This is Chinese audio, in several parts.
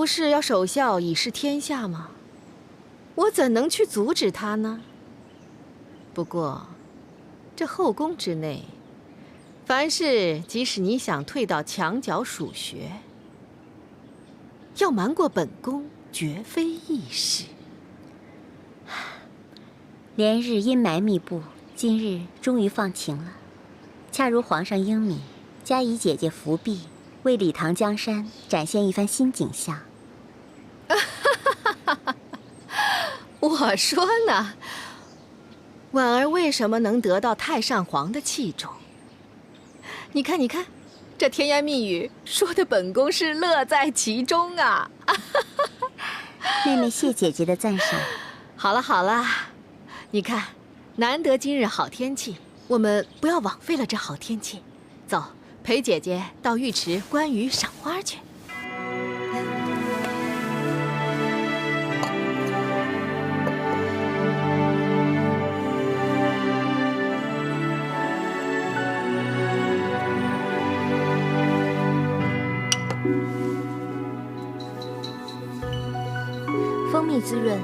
不是要守孝以示天下吗？我怎能去阻止他呢？不过，这后宫之内，凡事即使你想退到墙角数学，要瞒过本宫，绝非易事。连日阴霾密布，今日终于放晴了，恰如皇上英明，嘉怡姐姐伏碧，为礼堂江山展现一番新景象。我说呢，婉儿为什么能得到太上皇的器重？你看，你看，这甜言蜜语说的本宫是乐在其中啊！妹妹谢姐姐的赞赏。好了好了，你看，难得今日好天气，我们不要枉费了这好天气。走，陪姐姐到浴池观鱼赏花去。蜂蜜滋润，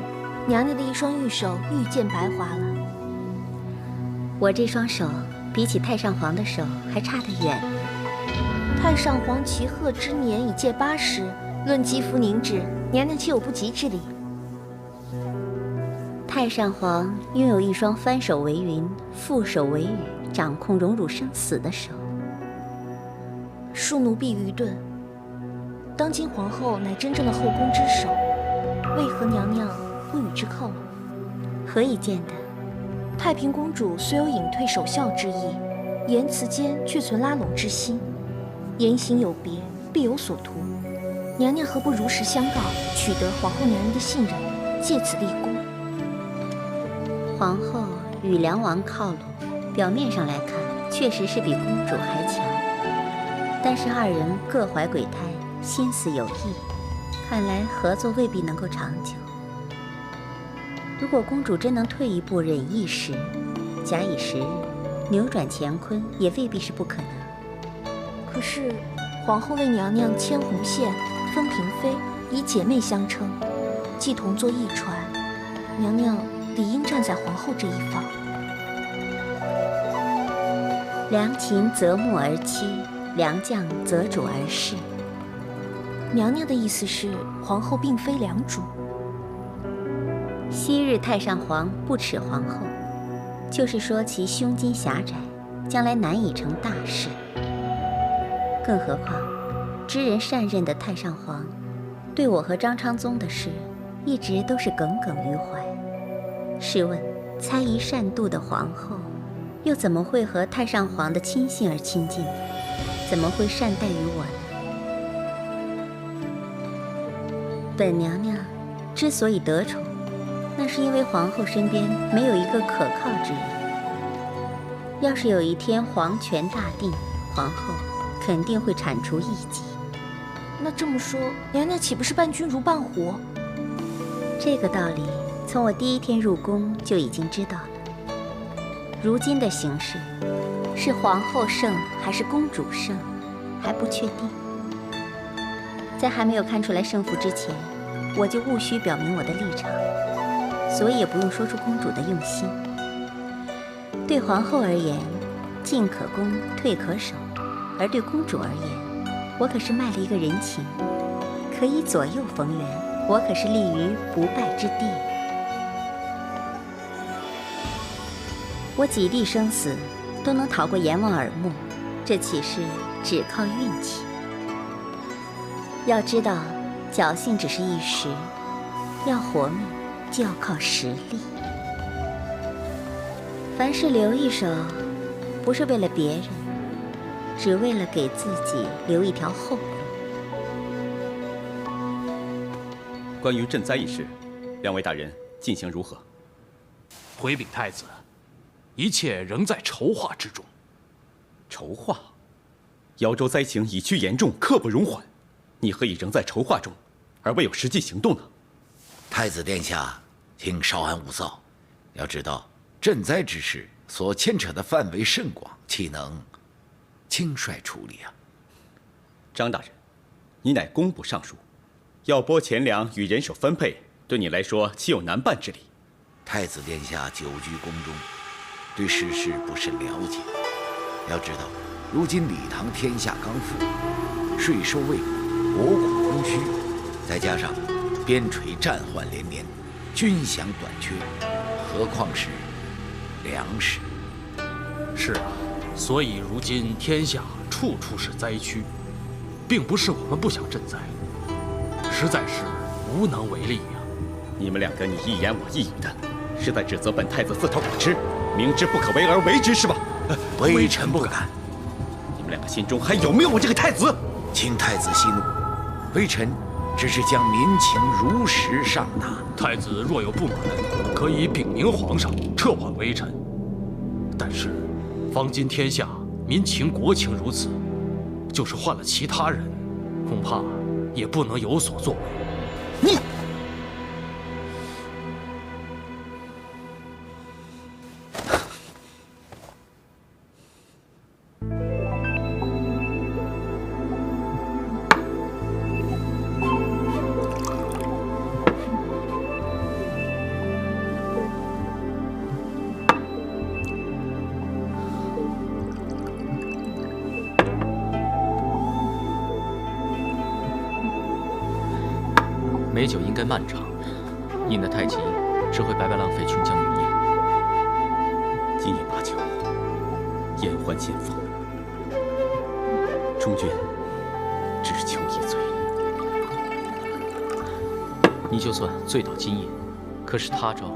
娘娘的一双玉手愈见白滑了。我这双手比起太上皇的手还差得远。太上皇其贺之年已届80，论肌肤凝脂，娘娘岂有不及之理？太上皇拥有一双翻手为云、覆手为雨、掌控荣辱生死的手。恕奴婢愚钝。当今皇后乃真正的后宫之首，为何娘娘不与之靠拢？何以见得？太平公主虽有隐退守孝之意，言辞间却存拉拢之心，言行有别，必有所图。娘娘何不如实相告，取得皇后娘娘的信任，借此立功？皇后与梁王靠拢，表面上来看，确实是比公主还强。但是二人各怀鬼胎，心思有异，看来合作未必能够长久。如果公主真能退一步忍一时，假以时日，扭转乾坤也未必是不可能。可是皇后为娘娘牵红线、分嫔妃，以姐妹相称，既同坐一船，娘娘理应站在皇后这一方。良禽择木而栖，良将择主而事。娘娘的意思是，皇后并非良主。昔日太上皇不耻皇后，就是说其胸襟狭窄，将来难以成大事。更何况，知人善任的太上皇，对我和张昌宗的事，一直都是耿耿于怀。试问，猜疑善妒的皇后，又怎么会和太上皇的亲信而亲近？怎么会善待于我呢？本娘娘之所以得宠，那是因为皇后身边没有一个可靠之人。要是有一天皇权大定，皇后肯定会铲除异己。那这么说，娘娘岂不是伴君如伴虎？这个道理，从我第一天入宫就已经知道了。如今的形势，是皇后胜还是公主胜，还不确定。在还没有看出来胜负之前，我就务须表明我的立场，所以也不用说出公主的用心。对皇后而言，进可攻，退可守；而对公主而言，我可是卖了一个人情，可以左右逢源，我可是立于不败之地。我几地生死都能逃过阎王耳目，这岂是只靠运气？要知道，侥幸只是一时，要活命就要靠实力。凡事留一手，不是为了别人，只为了给自己留一条后路。关于赈灾一事，两位大人进行如何？回禀太子，一切仍在筹划之中。筹划？瑶州灾情已趋严重，刻不容缓，你何以仍在筹划中，而未有实际行动呢？太子殿下，请稍安勿躁。要知道，赈灾之事所牵扯的范围甚广，岂能轻率处理啊？张大人，你乃工部尚书，要拨钱粮与人手分配，对你来说岂有难办之理？太子殿下久居宫中，对世事不甚了解。要知道，如今李唐天下刚富，税收未补，国库空虚，再加上边陲战患连连，军饷短缺，何况是粮食？是啊，所以如今天下处处是灾区，并不是我们不想赈灾，实在是无能为力呀。你们两个你一言我一语的，是在指责本太子自讨苦吃，明知不可为而为之是吧？微臣不敢。你们两个心中还有没有我这个太子？请太子息怒，微臣只是将民情如实上达。太子若有不满，可以禀明皇上，撤换微臣。但是，方今天下民情国情如此，就是换了其他人，恐怕也不能有所作为。你。美酒应该慢尝，饮得太急，只会白白浪费琼浆玉液。今夜把酒，言欢献凤。充军，只求一醉。你就算醉倒今夜，可是他朝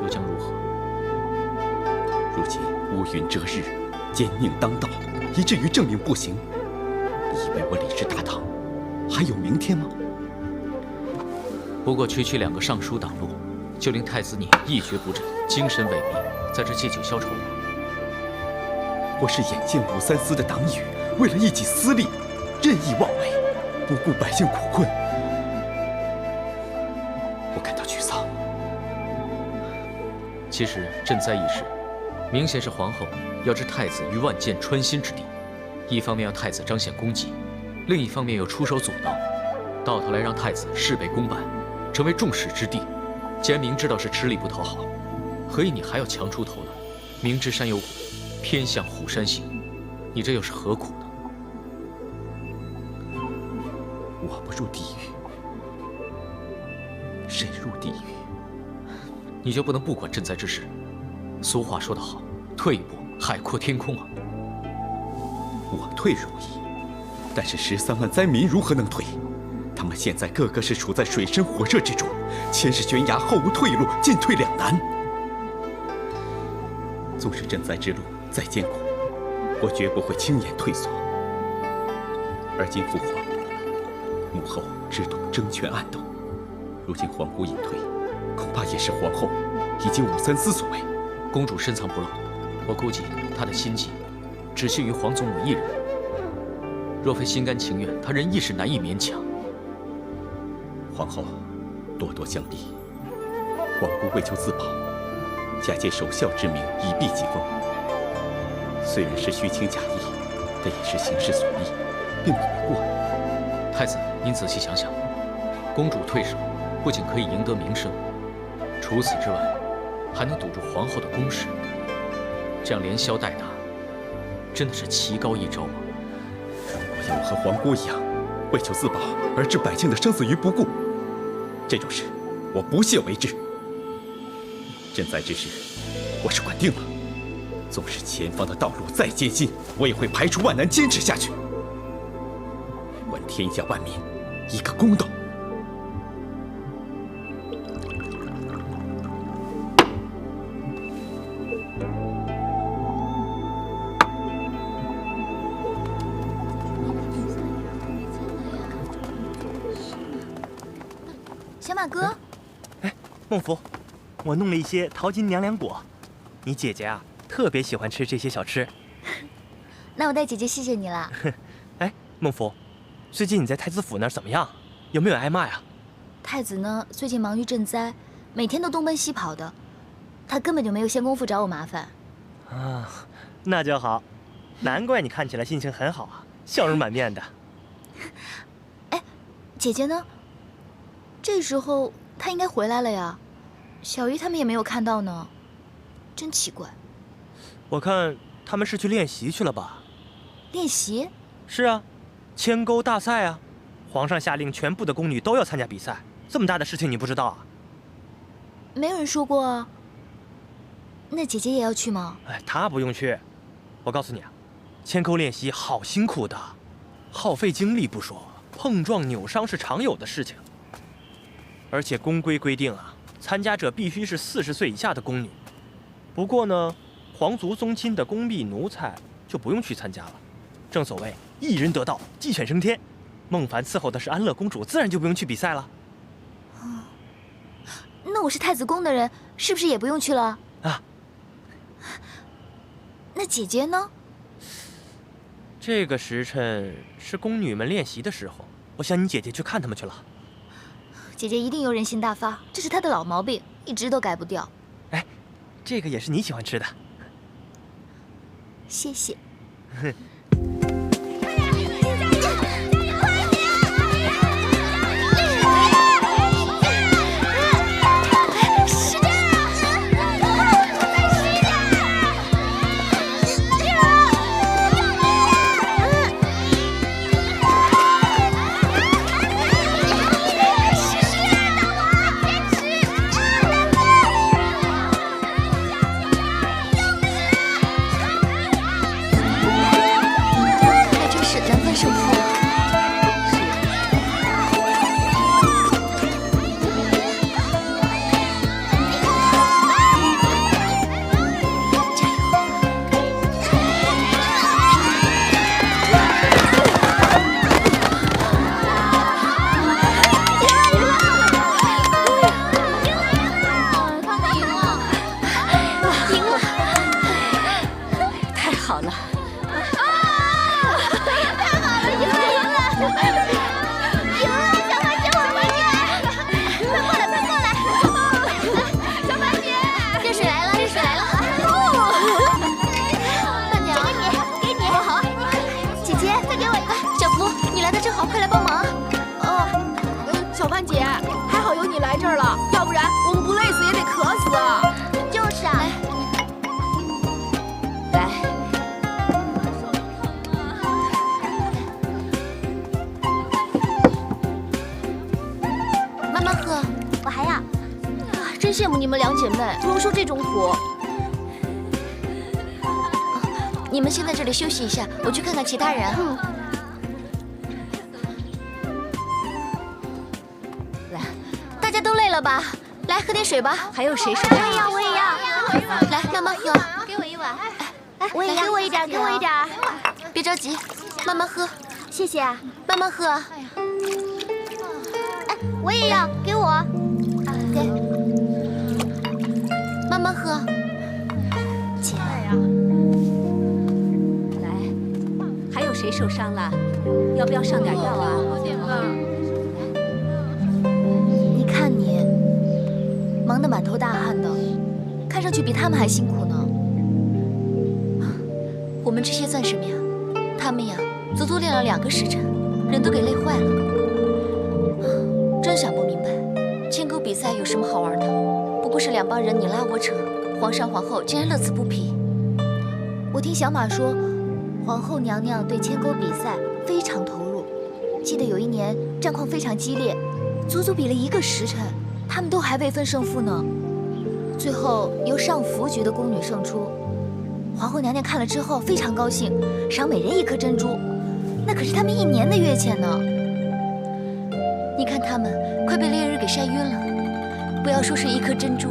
又将如何？如今乌云遮日，奸佞当道，以至于政令不行。你以为我李氏大唐还有明天吗？不过区区2个尚书挡路，就令太子你一蹶不振，精神萎靡，在这借酒消愁吗？我是眼见武三思的党羽，为了一己私利，任意妄为，不顾百姓苦困，我感到沮丧。其实赈灾一事，明显是皇后要置太子于万箭穿心之地，一方面要太子彰显功绩，另一方面又出手阻挠，到头来让太子事倍功半，成为众矢之的。既然明知道是吃力不讨好，何以你还要强出头呢？明知山有虎，偏向虎山行，你这又是何苦呢？我不入地狱，谁入地狱？你就不能不管赈灾之事？俗话说得好，退一步海阔天空啊！我退容易，但是13万灾民如何能退？他们现在个个是处在水深火热之中，前是悬崖，后无退路，进退两难。纵使赈灾之路再艰苦，我绝不会轻言退缩。而今父皇、母后只懂争权暗斗，如今皇姑隐退，恐怕也是皇后以及武三思所为。公主深藏不露，我估计她的心计只系于皇祖母一人。若非心甘情愿，她人亦是难以勉强。皇后多多相逼，皇姑为求自保，假借守孝之名以避疾风。虽然是虚情假意，但也是形势所逼，并不为过。太子，您仔细想想，公主退守，不仅可以赢得名声，除此之外，还能堵住皇后的攻势。这样连消带打，真的是奇高一招吗？如果要我和皇姑一样，为求自保而置百姓的生死于不顾，这种事我不屑为之。赈灾之事，我是管定了。纵使前方的道路再艰辛，我也会排除万难坚持下去，还天下万民一个公道。小马哥，哎，孟福，我弄了一些淘金娘粮果，你姐姐啊特别喜欢吃这些小吃。那我代姐姐谢谢你了。哎，孟福，最近你在太子府那儿怎么样？有没有挨骂呀？太子呢，最近忙于赈灾，每天都东奔西跑的，他根本就没有闲工夫找我麻烦。啊，那就好，难怪你看起来心情很好啊，笑容满面的。哎，姐姐呢？这时候他应该回来了呀，小鱼他们也没有看到呢，真奇怪。我看他们是去练习去了吧？练习？是啊，牵钩大赛啊！皇上下令全部的宫女都要参加比赛，这么大的事情你不知道啊？没有人说过啊。那姐姐也要去吗？哎，她不用去。我告诉你啊，牵钩练习好辛苦的，耗费精力不说，碰撞扭伤是常有的事情。而且宫规规定啊，参加者必须是40岁以下的宫女。不过呢，皇族宗亲的宫婢奴才就不用去参加了。正所谓一人得道，鸡犬升天。孟凡伺候的是安乐公主，自然就不用去比赛了。那我是太子宫的人，是不是也不用去了？啊？那姐姐呢？这个时辰是宫女们练习的时候，我想你姐姐去看他们去了。姐姐一定又人性大发，这是她的老毛病，一直都改不掉。哎，这个也是你喜欢吃的。谢谢。就是啊，来，慢慢喝，我还要。真羡慕你们两姐妹，不用受这种苦。你们先在这里休息一下，我去看看其他人。来，大家都累了吧？来喝点水吧。还有谁说？我也要。来，慢慢喝。给我一碗。我也要。给我一点，给我一点。别着急，慢慢喝。谢谢啊，慢慢喝。哎，我也要，给我。给。慢慢喝。姐。来，还有谁受伤了？要不要上点药啊？你看你，忙得满头大汗的，看上去比他们还辛苦呢。我们这些算什么呀？他们呀，足足练了2个时辰，人都给累坏了。真想不明白，牵钩比赛有什么好玩的？不过是2帮人你拉我扯，皇上皇后竟然乐此不疲。我听小马说，皇后娘娘对牵钩比赛非常投入。记得有一年战况非常激烈，足足比了1个时辰，他们都还未分胜负呢。最后由上福局的宫女胜出。皇后娘娘看了之后非常高兴，赏每人1颗珍珠，那可是他们1年的月钱呢。你看他们快被烈日给晒晕了，不要说是1颗珍珠，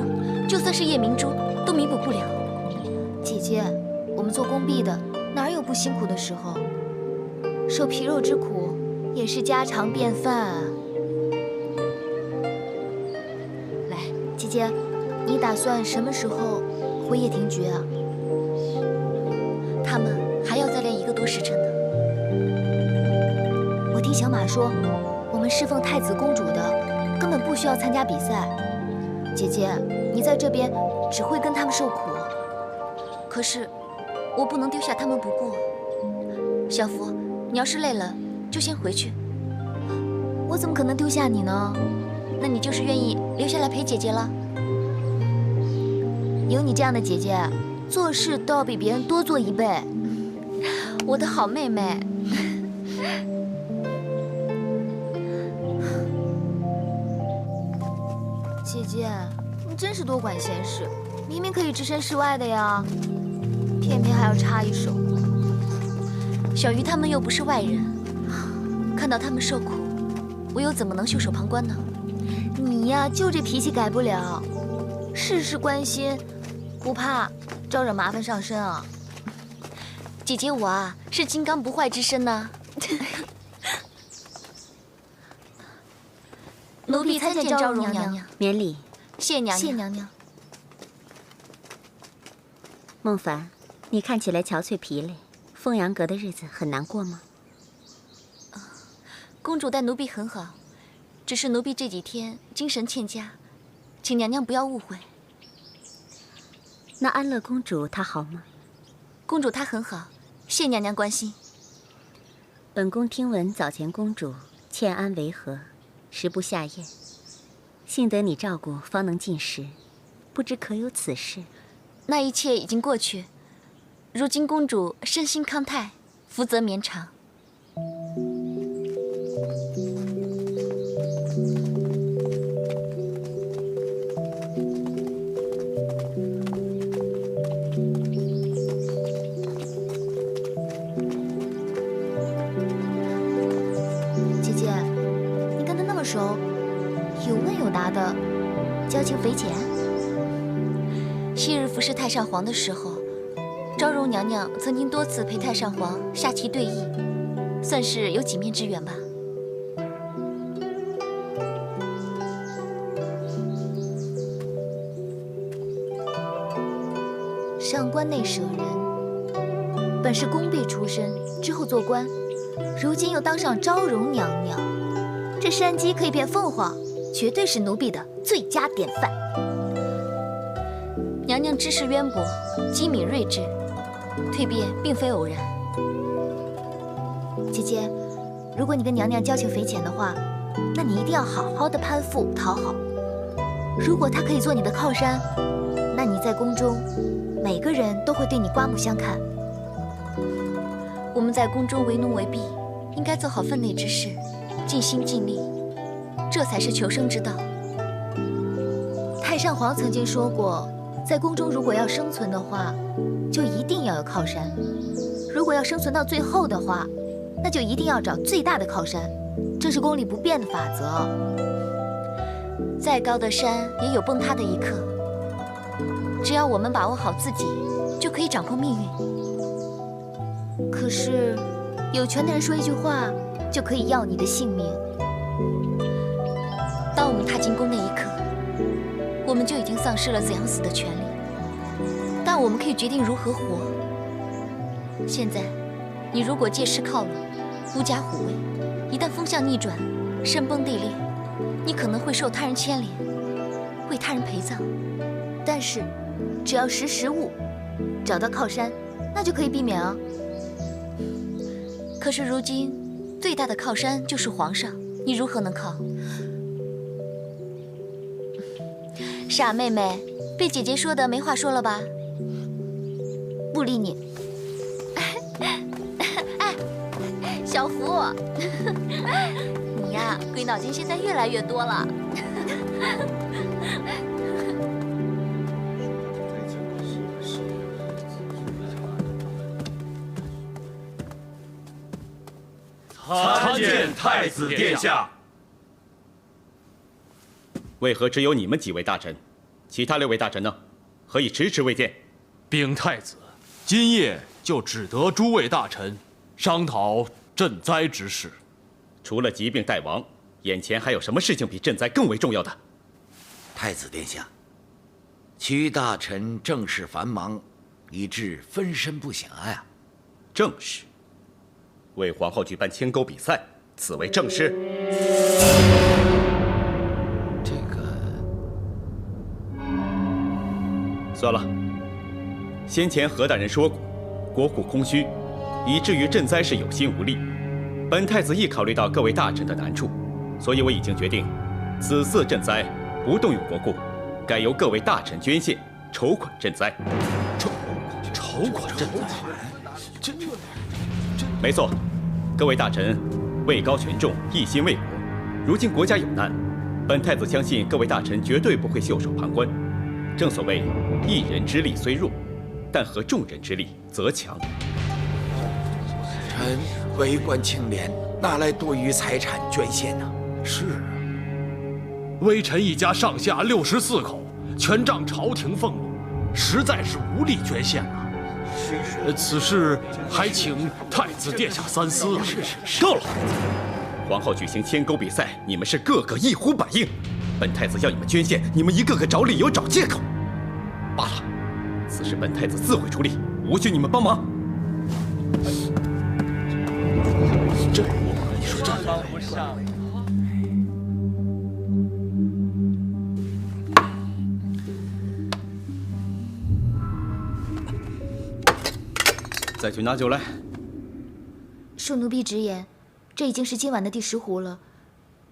就算是夜明珠都弥补不了。姐姐，我们做宫婢的哪有不辛苦的时候？受皮肉之苦也是家常便饭啊。来，姐姐，你打算什么时候回掖庭局啊？他们还要再练1个多时辰呢。我听小马说，我们侍奉太子公主的根本不需要参加比赛。姐姐，你在这边只会跟他们受苦。可是我不能丢下他们不顾。小福，你要是累了就先回去。我怎么可能丢下你呢？那你就是愿意留下来陪姐姐了。有你这样的姐姐，做事都要比别人多做1倍。我的好妹妹。姐姐，你真是多管闲事，明明可以置身事外的呀，偏偏还要插一手。小鱼他们又不是外人，看到他们受苦，我又怎么能袖手旁观呢？你呀，就这脾气改不了，事事关心，不怕招惹麻烦上身啊。姐姐我啊，是金刚不坏之身呢。奴婢参见昭容娘娘。免礼。谢娘娘。谢娘娘。孟凡，你看起来憔悴疲累，凤阳阁的日子很难过吗？公主待奴婢很好，只是奴婢这几天精神欠佳，请娘娘不要误会。那安乐公主她好吗？公主她很好，谢娘娘关心。本宫听闻早前公主欠安违和，食不下咽，幸得你照顾，方能进食，不知可有此事？那一切已经过去，如今公主身心康泰，福泽绵长。姐姐，你跟他那么熟，有问有答的，交情匪浅。昔日服侍太上皇的时候，昭容娘娘曾经多次陪太上皇下棋对弈，算是有几面之缘吧。上官内舍人，本是宫婢出身，之后做官，如今又当上昭容娘娘，这山鸡可以变凤凰，绝对是奴婢的最佳典范。娘娘知识渊博，机敏睿智，蜕变并非偶然。姐姐，如果你跟娘娘交情匪浅的话，那你一定要好好的攀附讨好。如果她可以做你的靠山，那你在宫中，每个人都会对你刮目相看。我们在宫中为奴为婢，应该做好分内之事，尽心尽力，这才是求生之道。太上皇曾经说过，在宫中如果要生存的话，就一定要有靠山；如果要生存到最后的话，那就一定要找最大的靠山，这是宫里不变的法则。再高的山也有崩塌的一刻，只要我们把握好自己，就可以掌控命运。可是，有权的人说一句话，就可以要你的性命。当我们踏进宫那一刻，我们就已经丧失了怎样死的权利，但我们可以决定如何活。现在，你如果借势靠拢，狐假虎威，一旦风向逆转，山崩地裂，你可能会受他人牵连，为他人陪葬。但是，只要识时务，找到靠山，那就可以避免啊。可是如今，最大的靠山就是皇上，你如何能靠？傻妹妹，被姐姐说的没话说了吧？不理你。哎，小福，你呀，鬼脑筋现在越来越多了。参见太子殿下。为何只有你们几位大臣？其他6位大臣呢？何以迟迟未见？禀太子，今夜就只得诸位大臣商讨赈灾之事。除了疾病待亡，眼前还有什么事情比赈灾更为重要的？太子殿下，其余大臣政事繁忙，以致分身不暇呀。政事？为皇后举办牵钩比赛，此为政事？这个……算了。先前何大人说过，国库空虚，以至于赈灾事有心无力。本太子亦考虑到各位大臣的难处，所以我已经决定，此次赈灾不动用国库，该由各位大臣捐献筹款赈灾。筹款赈灾，这没错，各位大臣位高权重，一心为国。如今国家有难，本太子相信各位大臣绝对不会袖手旁观。正所谓一人之力虽弱，但合众人之力则强。臣为官清廉，哪来多余财产捐献呢？是，微臣一家上下64口，全仗朝廷俸禄，实在是无力捐献啊。此事还请太子殿下三思啊！够了！皇后举行牵钩比赛，你们是个个一呼百应。本太子要你们捐献，你们一个个找理由找借口。罢了，此事本太子自会处理，无需你们帮忙。这，你说这帮不上。再去拿酒来。恕奴婢直言，这已经是今晚的第10壶了，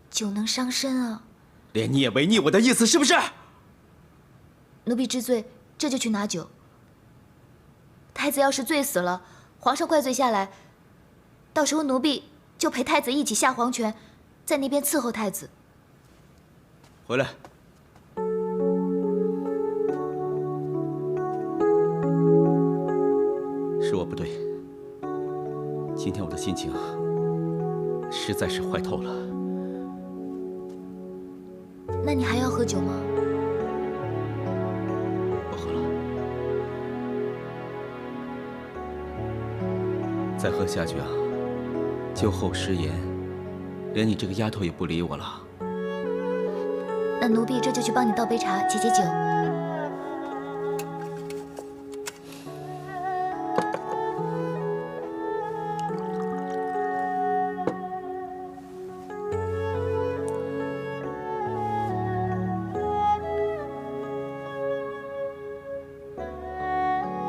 酒能伤身啊。连你也违逆我的意思是不是？奴婢知罪，这就去拿酒。太子要是醉死了，皇上怪罪下来，到时候奴婢就陪太子一起下黄泉，在那边伺候太子。回来。是我不对，今天我的心情实在是坏透了。那你还要喝酒吗？不喝了，再喝下去酒后失言，连你这个丫头也不理我了。那奴婢这就去帮你倒杯茶，解解酒。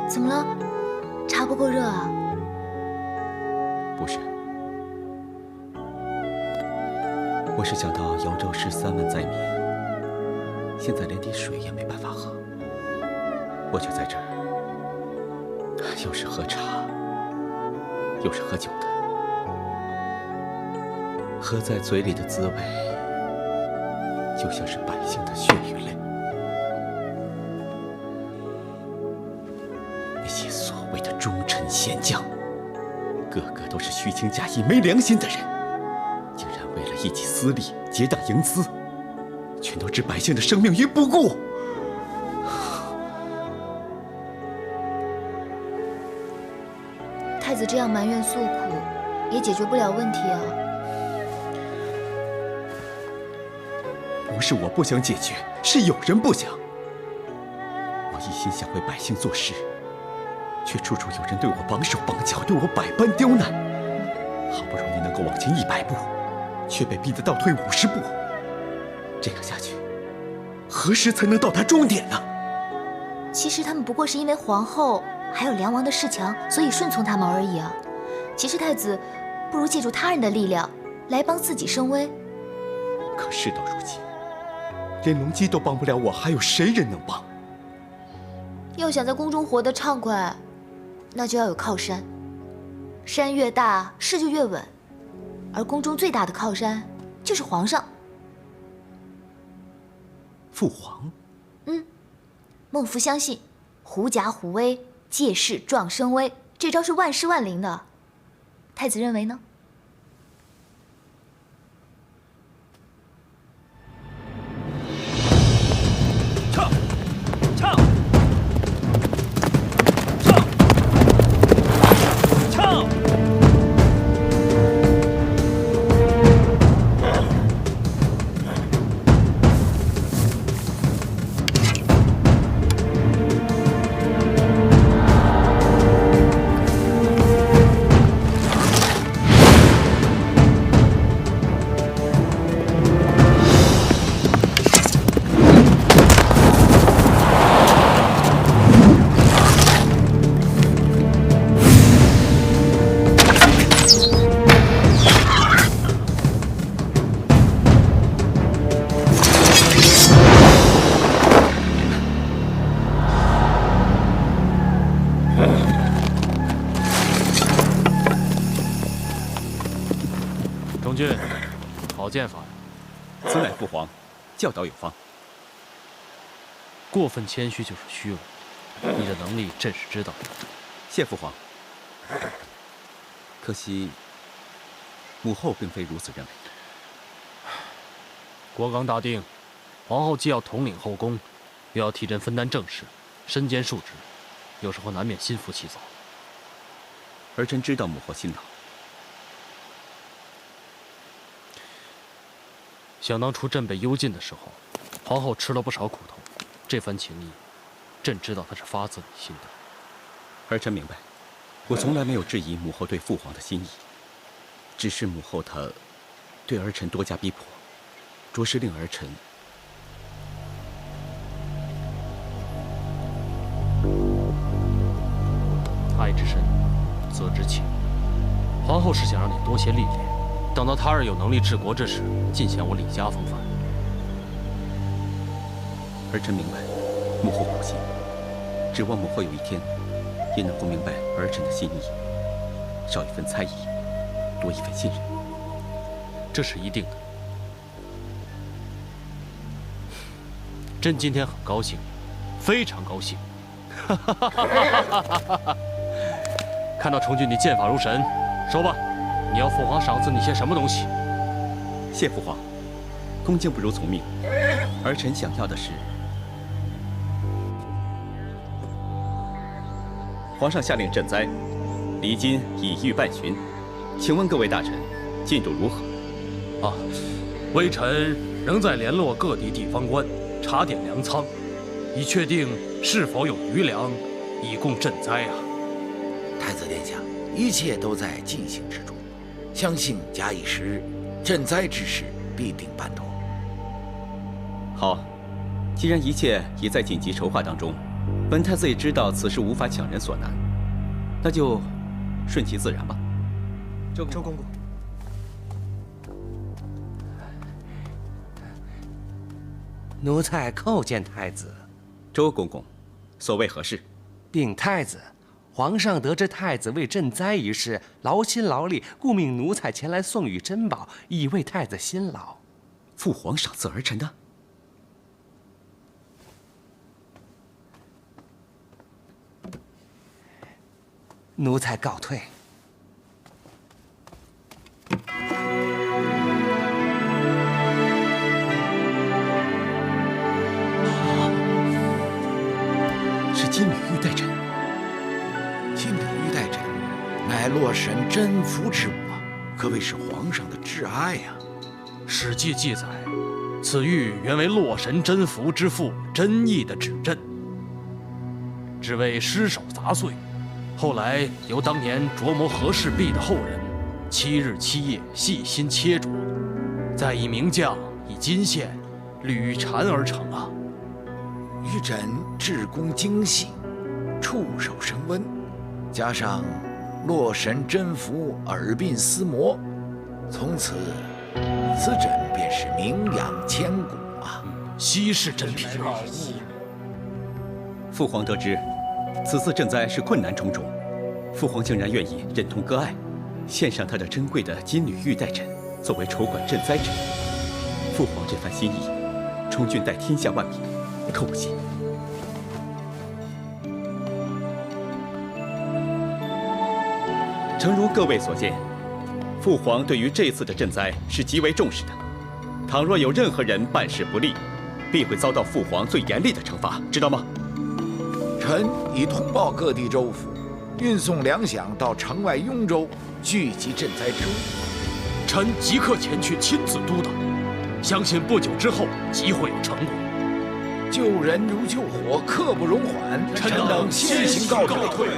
怎么了？茶不够热啊？不是，我是想到扬州市3万灾民，现在连滴水也没办法喝，我却在这儿，又是喝茶，又是喝酒的，喝在嘴里的滋味，就像是百姓的血与泪。那些所谓的忠臣贤将，个个都是虚情假意、没良心的人，竟然为了一己私利结党营私，全都置百姓的生命于不顾。太子这样埋怨诉苦，也解决不了问题啊。不是我不想解决，是有人不想。我一心想为百姓做事，却处处有人对我绑手绑脚，对我百般刁难。好不容易能够往前100步，却被逼得倒退50步。这样下去，何时才能到达终点呢？其实他们不过是因为皇后还有梁王的势强，所以顺从他们而已啊。其实太子不如借助他人的力量来帮自己声威。可事到如今，连龙姬都帮不了我，还有谁人能帮？要想在宫中活得畅快，那就要有靠山。山越大，势就越稳，而宫中最大的靠山就是皇上。父皇？孟夫相信，狐假虎威，借势壮声威，这招是万试万灵的。太子认为呢？唱，唱，唱，唱。好剑法呀！此乃父皇教导有方。过分谦虚就是虚伪，你的能力朕是知道的。谢父皇。可惜，母后并非如此认为。国纲大定，皇后既要统领后宫，又要替朕分担政事，身兼数职，有时候难免心浮气躁。儿臣知道母后辛劳。想当初朕被幽禁的时候，皇后吃了不少苦头，这番情谊，朕知道她是发自内心的。儿臣明白，我从来没有质疑母后对父皇的心意，只是母后她对儿臣多加逼迫，着实令儿臣。爱之深，责之切。皇后是想让你多些历练，等到他日有能力治国之时，尽显我李家风范。儿臣明白母后苦心，指望母后有一天也能够明白儿臣的心意，少一份猜疑，多一份信任。这是一定的。朕今天很高兴，非常高兴。看到崇俊你剑法如神，说吧，你要父皇赏赐你些什么东西？谢父皇，恭敬不如从命。儿臣想要的是，皇上下令赈灾，离京已逾半旬，请问各位大臣，进度如何？啊，微臣仍在联络各地地方官，查点粮仓，以确定是否有余粮，以供赈灾啊。太子殿下，一切都在进行之中，相信假以时日，赈灾之事必定办妥。好，既然一切也在紧急筹划当中，本太子也知道此事无法强人所难，那就顺其自然吧。周公公，奴才叩见太子。周公公，所谓何事？禀太子，皇上得知太子为赈灾一事劳心劳力，故命奴才前来送与珍宝，以慰太子辛劳。父皇赏赐儿臣的？奴才告退。是金缕玉带枕。金缕玉带枕，乃洛神真福之物啊，可谓是皇上的挚爱呀。《史记》记载，此玉原为洛神真福之父真意的指镇，只为失手砸碎。后来由当年琢磨和氏璧的后人7日7夜细心切琢，再以名匠以金线铝缠而成啊。玉枕制工精细，触手生温，加上洛神真符耳鬓厮磨，从此此枕便是名扬千古啊！稀世珍品。父皇得知此次赈灾是困难重重，父皇竟然愿意忍痛割爱，献上他的珍贵的金缕玉带枕作为筹款赈灾之用。父皇这番心意，充俊代天下万民叩谢。诚如各位所见，父皇对于这次的赈灾是极为重视的。倘若有任何人办事不力，必会遭到父皇最严厉的惩罚，知道吗？臣已通报各地州府，运送粮饷到城外雍州，聚集赈灾之物。臣即刻前去亲自督导，相信不久之后即会有成果。救人如救火，刻不容缓。臣等先行告退。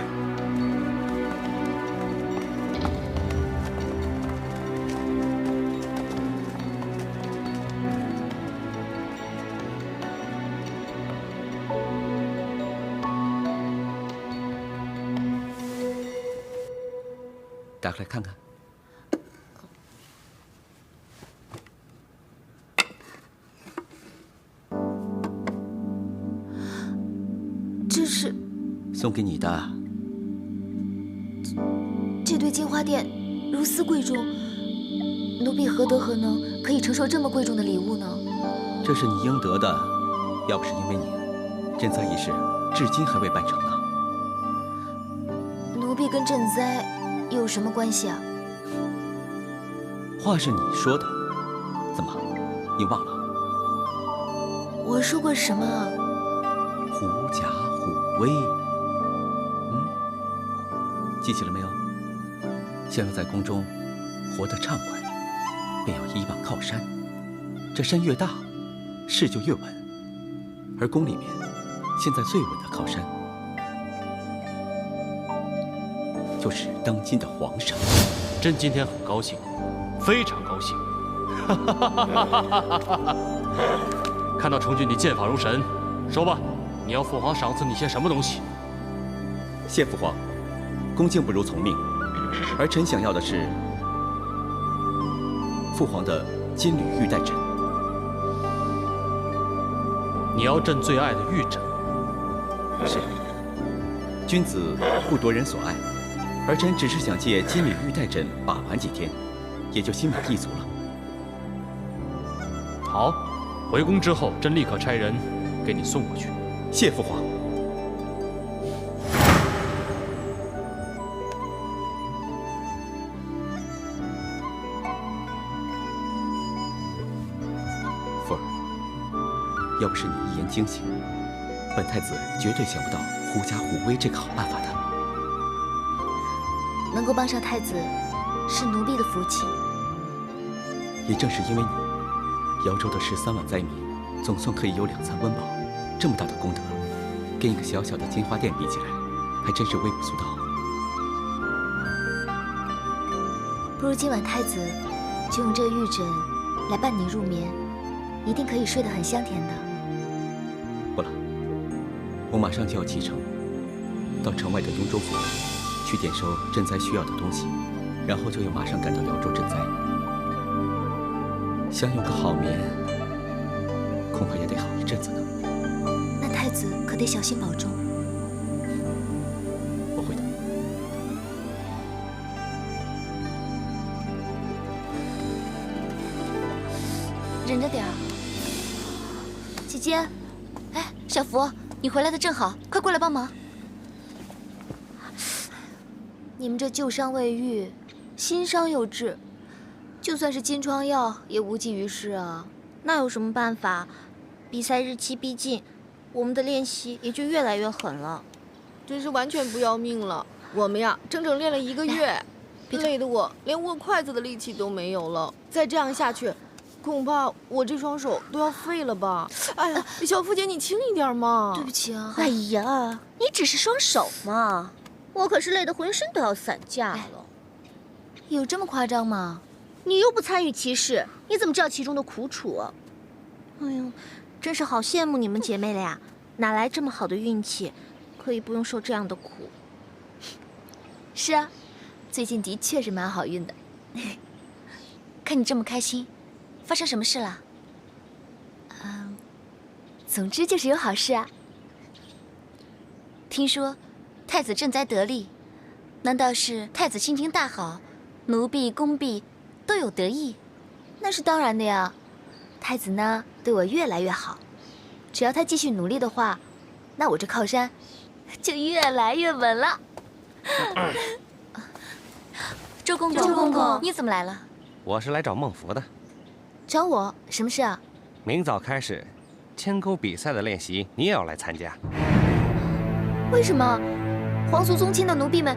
打开来看看。这是送给你的。这对金花钿，如丝贵重，奴婢何德何能，可以承受这么贵重的礼物呢？这是你应得的，要不是因为你，赈灾一事至今还未办成呢。奴婢跟赈灾又有什么关系啊？话是你说的，怎么，你忘了？我说过什么啊？狐假虎威。记起了没有？想要在宫中活得畅快，便要依傍靠山。这山越大，事就越稳。而宫里面现在最稳的靠山，就是当今的皇上。朕今天很高兴，非常高兴。看到成俊你剑法如神，说吧，你要父皇赏赐你些什么东西？谢父皇，恭敬不如从命。而臣想要的是父皇的金缕玉带枕。你要朕最爱的玉枕？是。君子不夺人所爱，而臣只是想借金缕玉带枕把玩几天，也就心满意足了。好，回宫之后，朕立刻差人给你送过去。谢父皇。凤儿，要不是你一言惊醒，本太子绝对想不到狐假虎威这个好办法的。能够帮上太子，是奴婢的福气。也正是因为你，瑶州的13万灾民总算可以有2餐温饱，这么大的功德，跟一个小小的金花殿比起来，还真是微不足道。不如今晚太子就用这个玉枕来伴你入眠，一定可以睡得很香甜的。不了，我马上就要启程，到城外的雍州府去点收赈灾需要的东西，然后就要马上赶到瑶州赈灾。想有个好眠，恐怕也得好一阵子呢。那太子可得小心保重。我会的。忍着点儿。姐姐，哎，小福，你回来的正好，快过来帮忙。你们这旧伤未愈，新伤又治，就算是金疮药也无济于事啊。那有什么办法？比赛日期逼近，我们的练习也就越来越狠了。真是完全不要命了。我们呀，整整练了1个月，累得我连握筷子的力气都没有了。再这样下去，恐怕我这双手都要废了吧？哎呀，小福姐，你轻一点嘛！对不起啊。哎呀，你只是双手嘛，我可是累得浑身都要散架了。有这么夸张吗？你又不参与其事，你怎么知道其中的苦楚？哎呦，真是好羡慕你们姐妹俩，哪来这么好的运气，可以不用受这样的苦。是啊，最近的确是蛮好运的。看你这么开心，发生什么事了？总之就是有好事啊。听说太子赈灾得力，难道是太子心情大好，奴婢宫婢都有得益？那是当然的呀。太子呢，对我越来越好，只要他继续努力的话，那我这靠山就越来越稳了。周公公，你怎么来了？我是来找孟福的。找我？什么事啊？明早开始，牵钩比赛的练习，你也要来参加。为什么？皇族宗亲的奴婢们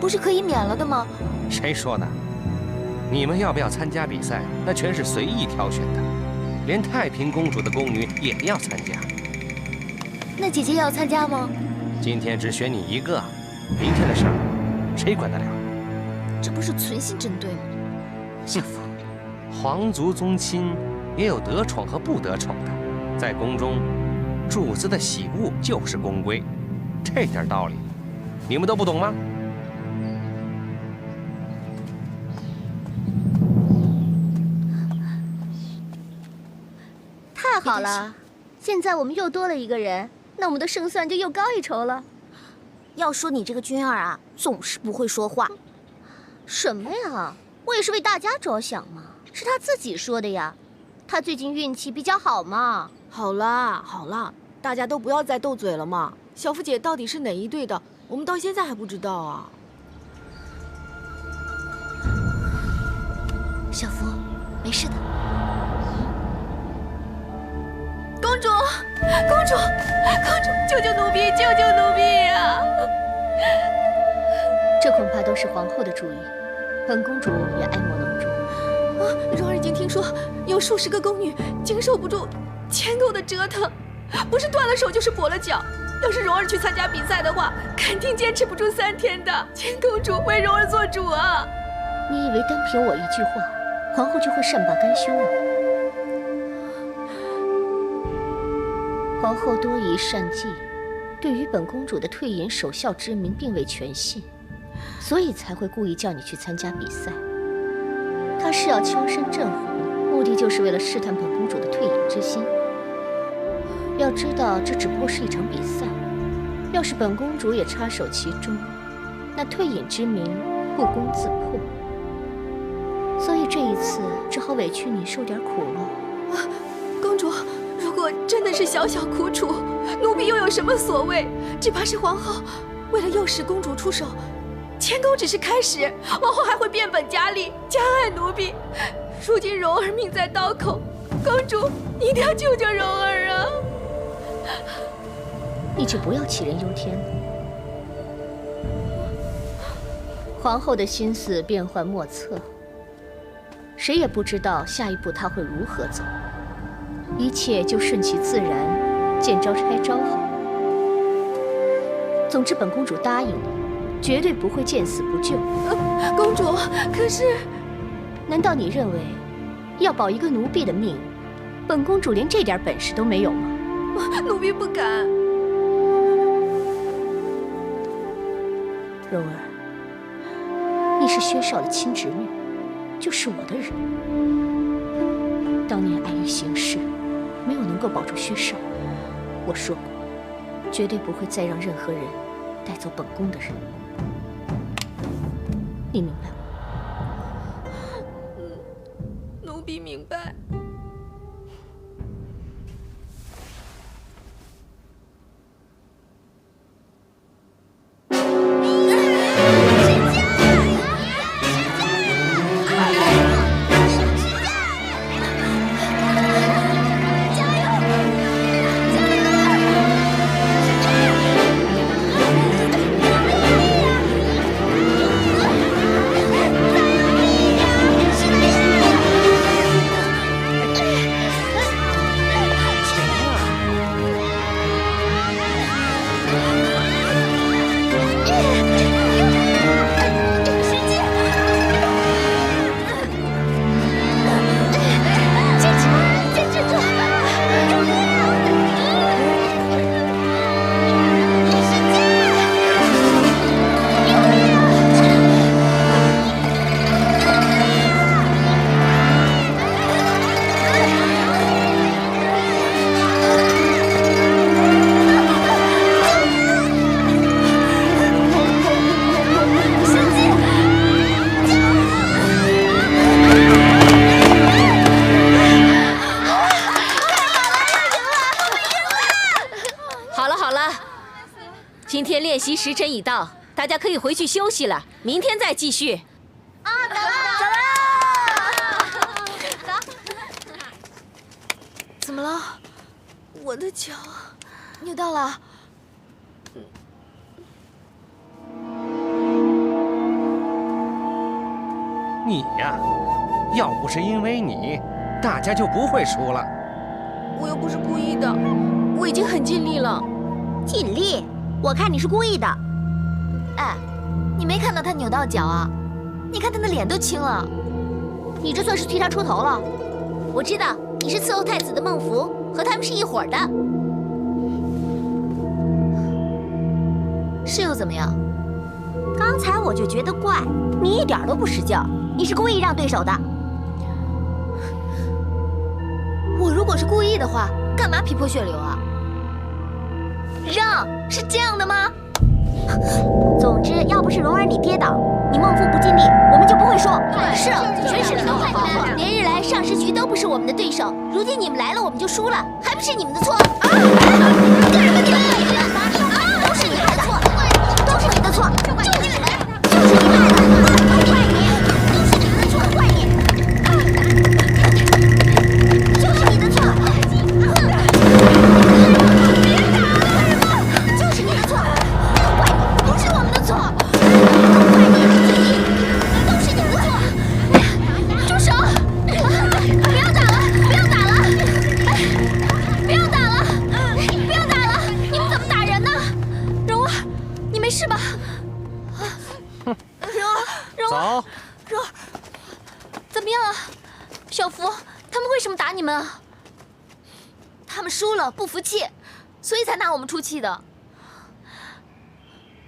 不是可以免了的吗？谁说的？你们要不要参加比赛，那全是随意挑选的，连太平公主的宫女也要参加。那姐姐要参加吗？今天只选你一个，明天的事儿谁管得了？这不是存心针对吗？小福，皇族宗亲也有得宠和不得宠的，在宫中，主子的喜恶就是宫规，这点道理，你们都不懂吗？太好了，现在我们又多了一个人，那我们的胜算就又高一筹了。要说你这个君儿啊，总是不会说话。什么呀？我也是为大家着想嘛。是他自己说的呀。他最近运气比较好嘛。好啦好啦，大家都不要再斗嘴了嘛。小福姐到底是哪一队的？我们到现在还不知道啊。小福，没事的。公主，公主，公主，救救奴婢，救救奴婢呀！这恐怕都是皇后的主意，本公主也爱莫能助。蓉儿已经听说有数十个宫女经受不住千钩的折腾，不是断了手就是跛了脚。要是蓉儿去参加比赛的话，肯定坚持不住3天的。请公主为蓉儿做主啊！你以为单凭我一句话，皇后就会善罢甘休吗？皇后多疑善计，对于本公主的退隐守孝之名并未全信，所以才会故意叫你去参加比赛。她是要敲山震虎，目的就是为了试探本公主的退隐之心。要知道，这只不过是一场比赛，要是本公主也插手其中，那退隐之名不攻自破。所以这一次只好委屈你受点苦了。公主，如果真的是小小苦楚，奴婢又有什么所谓？只怕是皇后为了诱使公主出手，前功只是开始，往后还会变本加厉，加害奴婢。如今蓉儿命在刀口，公主你一定要救救蓉儿啊！你就不要杞人忧天了。皇后的心思变幻莫测，谁也不知道下一步她会如何走，一切就顺其自然，见招拆招好。总之，本公主答应你，绝对不会见死不救。公主，可是，难道你认为要保一个奴婢的命，本公主连这点本事都没有吗？奴婢不敢。蓉儿，你是薛少的亲侄女，就是我的人。当年碍于形势，没有能够保住薛少，我说过，绝对不会再让任何人带走本宫的人。你明白吗？奴婢明白。今天练习时辰已到，大家可以回去休息了，明天再继续。啊，走了，走。怎么了？我的脚扭到了。你呀，要不是因为你，大家就不会输了。我又不是故意的，我已经很尽力了。尽力？我看你是故意的。哎，你没看到他扭到脚啊？你看他的脸都青了。你这算是替他出头了。我知道你是伺候太子的孟福，和他们是一伙的。是又怎么样？刚才我就觉得怪，你一点都不使劲，你是故意让对手的。我如果是故意的话，干嘛皮破血流啊？让是这样的吗？总之，要不是蓉儿你跌倒，你孟父不尽力，我们就不会说。是，全是你们坏的错，连日来上10局都不是我们的对手，如今你们来了，我们就输了，还不是你们的错？个人问题了，都是你害的错，都是你的错，就是你们，就是你害的，坏你，都是你们的错，坏你，就是你的错，就是你的错，坏你，不是我们的错。是吧？蓉儿，蓉儿，怎么样啊？小福，他们为什么打你们啊？他们输了，不服气，所以才拿我们出气的。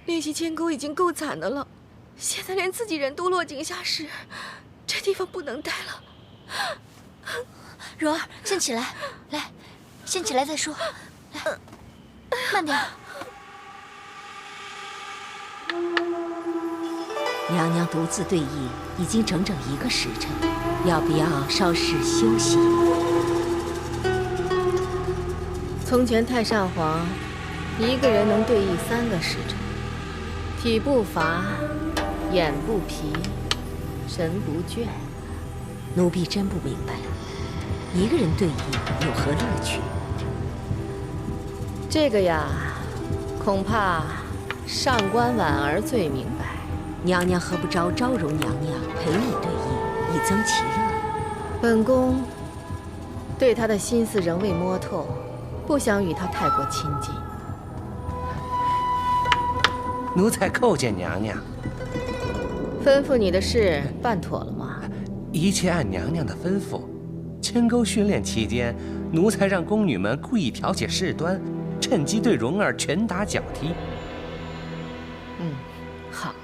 练习牵钩已经够惨的了，现在连自己人都落井下石，这地方不能待了。蓉儿，先起来，来，先起来再说。来，慢点。娘娘独自对弈已经整整1个时辰，要不要稍事休息？从前太上皇一个人能对弈3个时辰，体不乏，眼不疲，神不倦。奴婢真不明白，一个人对弈有何乐趣？这个呀，恐怕上官婉儿最明白。娘娘何不招昭容娘娘陪你对弈，以增其乐？本宫对她的心思仍未摸透，不想与她太过亲近。奴才叩见娘娘。吩咐你的事办妥了吗？一切按娘娘的吩咐。牵钩训练期间，奴才让宫女们故意挑起事端，趁机对蓉儿拳打脚踢。好。